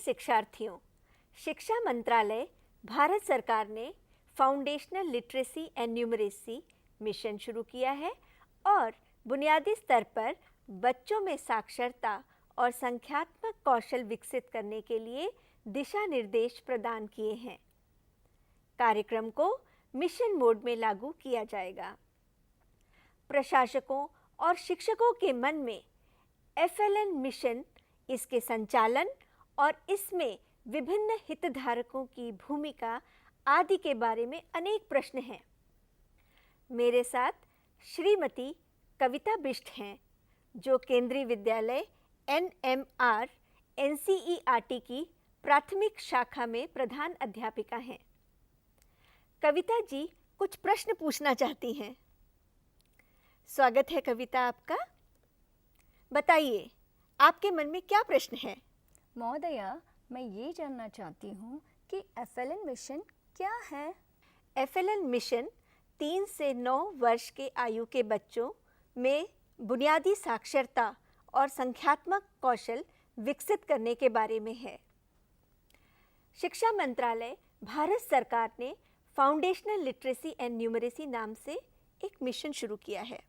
शिक्षार्थियों, शिक्षा मंत्रालय भारत सरकार ने foundational literacy and numeracy mission शुरू किया है और बुनियादी स्तर पर बच्चों में साक्षरता और संख्यात्मक कौशल विकसित करने के लिए दिशा निर्देश प्रदान किए हैं। कार्यक्रम को मिशन मोड में लागू किया जाएगा। प्रशासकों और शिक्षकों के मन में FLN मिशन, इसके संचालन और इसमें विभिन्न हितधारकों की भूमिका आदि के बारे में अनेक प्रश्न हैं। मेरे साथ श्रीमती कविता बिष्ट हैं, जो केंद्रीय विद्यालय NMR NCERT की प्राथमिक शाखा में प्रधान अध्यापिका हैं। कविता जी कुछ प्रश्न पूछना चाहती हैं। स्वागत है कविता आपका। बताइए, आपके मन में क्या प्रश्न है? महोदया, मैं ये जानना चाहती हूँ कि FLN मिशन क्या है? FLN मिशन 3 से 9 वर्ष के आयु के बच्चों में बुनियादी साक्षरता और संख्यात्मक कौशल विकसित करने के बारे में है। शिक्षा मंत्रालय भारत सरकार ने फाउंडेशनल लिटरेसी एंड न्यूमरेसी नाम से एक मिशन शुरू किया है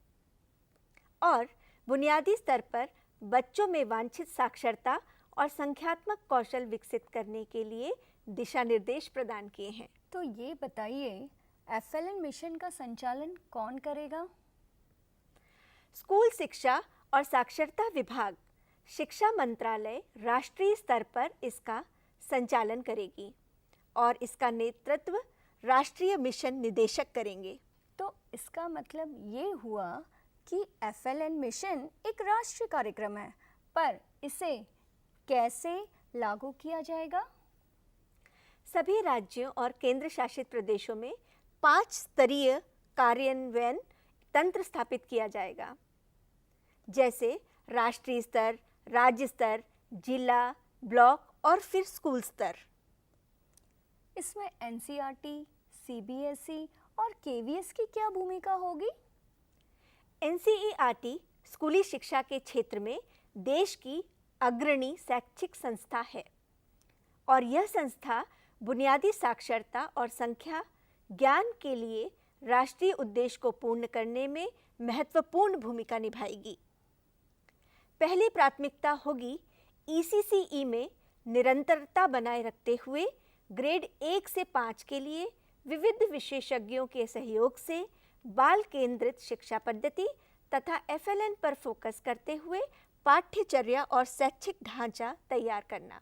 और बुनियादी स्तर पर बच्चों में वांछित साक्षरता और संख्यात्मक कौशल विकसित करने के लिए दिशा निर्देश प्रदान किए हैं। तो ये बताइए, FLN मिशन का संचालन कौन करेगा? स्कूल शिक्षा और साक्षरता विभाग, शिक्षा मंत्रालय राष्ट्रीय स्तर पर इसका संचालन करेगी और इसका नेतृत्व राष्ट्रीय मिशन निदेशक करेंगे। तो इसका मतलब ये हुआ कि FLN मिशन एक राष्ट्रीय कार्यक्रम है, पर इसे कैसे लागू किया जाएगा? सभी राज्यों और केंद्र शासित प्रदेशों में 5 स्तरीय कार्यान्वयन तंत्र स्थापित किया जाएगा, जैसे राष्ट्रीय स्तर, राज्य स्तर, जिला, ब्लॉक और फिर स्कूल स्तर। इसमें NCERT, CBSE और KVS की क्या भूमिका होगी? NCERT स्कूली शिक्षा के क्षेत्र में देश की अग्रणी शैक्षिक संस्था है और यह संस्था बुनियादी साक्षरता और संख्या ज्ञान के लिए राष्ट्रीय उद्देश्य को पूर्ण करने में महत्वपूर्ण भूमिका निभाएगी। पहली प्राथमिकता होगी ECCE में निरंतरता बनाए रखते हुए ग्रेड 1 से 5 के लिए विविध विशेषज्ञों के सहयोग से बाल केंद्रित शिक्षा पद्धति तथा FLN पर फोकस करते हुए पाठ्यचर्या और शैक्षिक ढांचा तैयार करना।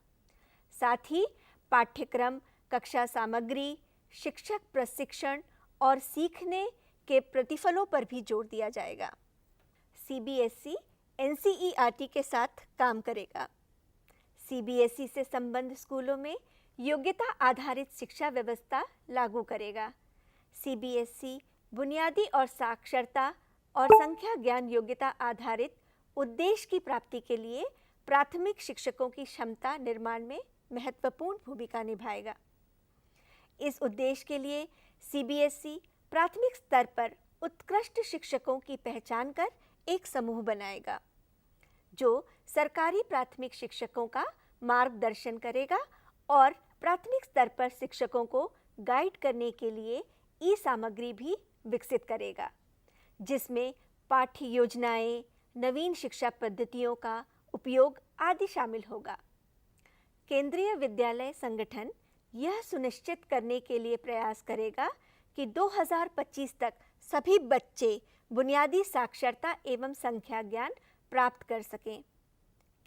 साथ ही पाठ्यक्रम, कक्षा सामग्री, शिक्षक प्रशिक्षण और सीखने के प्रतिफलों पर भी जोर दिया जाएगा। CBSE NCERT के साथ काम करेगा। CBSE से संबद्ध स्कूलों में योग्यता आधारित शिक्षा व्यवस्था लागू करेगा। CBSE बुनियादी और साक्षरता और संख्या ज्ञान योग्यता आधारित उद्देश्य की प्राप्ति के लिए प्राथमिक शिक्षकों की क्षमता निर्माण में महत्वपूर्ण भूमिका निभाएगा। इस उद्देश्य के लिए CBSE प्राथमिक स्तर पर उत्कृष्ट शिक्षकों की पहचान कर एक समूह बनाएगा, जो सरकारी प्राथमिक शिक्षकों का मार्गदर्शन करेगा और प्राथमिक स्तर पर शिक्षकों को गाइड करने के लिए सामग्री भी विकसित करेगा, जिसमें पाठ्य योजनाएं, नवीन शिक्षा पद्धतियों का उपयोग आदि शामिल होगा। केंद्रीय विद्यालय संगठन यह सुनिश्चित करने के लिए प्रयास करेगा कि 2025 तक सभी बच्चे बुनियादी साक्षरता एवं संख्या ज्ञान प्राप्त कर सकें।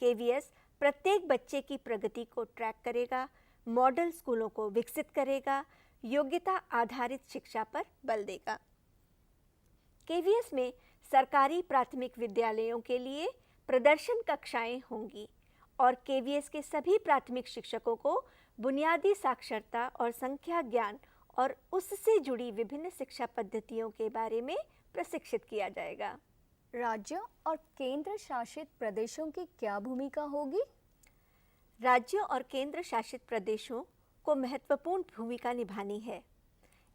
KVS प्रत्येक बच्चे की प्रगति को ट्रैक करेगा, मॉडल स्कूलों को विकसित करेगा, योग्यता आधारित शिक्षा पर बल देगा। KVS में सरकारी प्राथमिक विद्यालयों के लिए प्रदर्शन कक्षाएं होंगी और KVS के सभी प्राथमिक शिक्षकों को बुनियादी साक्षरता और संख्या ज्ञान और उससे जुड़ी विभिन्न शिक्षा पद्धतियों के बारे में प्रशिक्षित किया जाएगा। राज्यों और केंद्र शासित प्रदेशों की क्या भूमिका होगी? राज्यों और केंद्र शासित प्रदेशों को महत्वपूर्ण भूमिका निभानी है।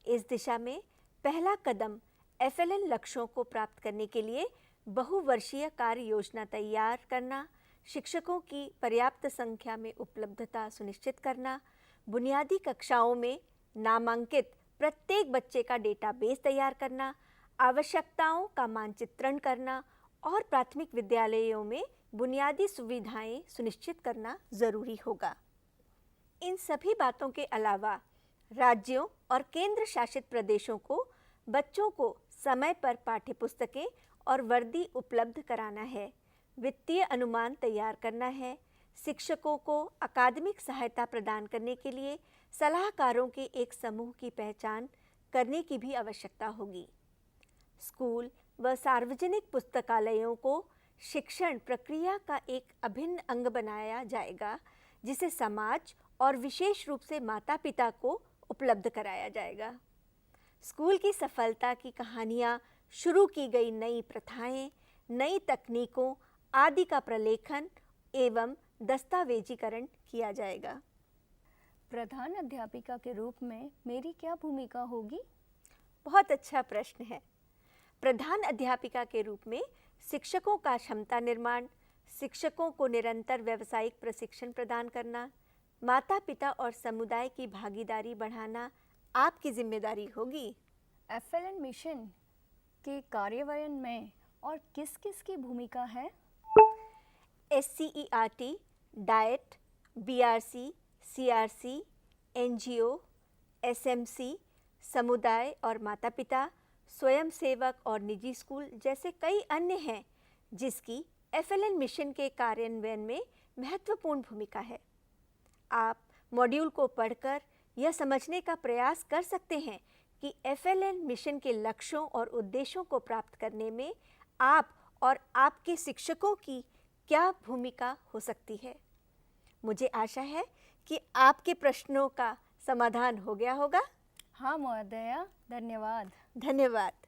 इस दिशा में पहला कदम FLN लक्ष्यों को प्राप्त करने के लिए बहुवर्षीय कार्य योजना तैयार करना, शिक्षकों की पर्याप्त संख्या में उपलब्धता सुनिश्चित करना, बुनियादी कक्षाओं में नामांकित प्रत्येक बच्चे का डेटाबेस तैयार करना, आवश्यकताओं का मानचित्रण करना और प्राथमिक विद्यालयों में बुनियादी सुविधाएं सुनिश्चित करना जरूरी होगा। इन सभी बातों के अलावा राज्यों और केंद्र शासित प्रदेशों को बच्चों को समय पर पाठ्यपुस्तकें और वर्दी उपलब्ध कराना है, वित्तीय अनुमान तैयार करना है, शिक्षकों को अकादमिक सहायता प्रदान करने के लिए सलाहकारों के एक समूह की पहचान करने की भी आवश्यकता होगी। स्कूल व सार्वजनिक पुस्तकालयों को शिक्षण प्रक्रिया का एक अभिन्न अंग बनाया जाएगा, जिसे समाज और विशेष रूप से माता-पिता को उपलब्ध कराया जाएगा। स्कूल की सफलता की कहानियाँ शुरू की गई नई प्रथाएं, नई तकनीकों आदि का प्रलेखन एवं दस्तावेजीकरण किया जाएगा। प्रधान अध्यापिका के रूप में मेरी क्या भूमिका होगी? बहुत अच्छा प्रश्न है। प्रधान अध्यापिका के रूप में शिक्षकों का क्षमता निर्माण, शिक्षकों को निरंतर व्यावसायिक प्रशिक्षण प्रदान करना, माता पिता और समुदाय की भागीदारी बढ़ाना आपकी जिम्मेदारी होगी। एफएलएन मिशन के कार्यान्वयन में और किस किस की भूमिका है? SCERT, diet, BRC, CRC, NGO, SMC, समुदाय और माता पिता, स्वयंसेवक और निजी स्कूल जैसे कई अन्य हैं जिसकी एफएलएन मिशन के कार्यान्वयन में महत्वपूर्ण भूमिका है। आप मॉड्यूल को पढ़कर यह समझने का प्रयास कर सकते हैं कि एफएलएन मिशन के लक्ष्यों और उद्देश्यों को प्राप्त करने में आप और आपके शिक्षकों की क्या भूमिका हो सकती है। मुझे आशा है कि आपके प्रश्नों का समाधान हो गया होगा। हाँ महोदया, धन्यवाद। धन्यवाद।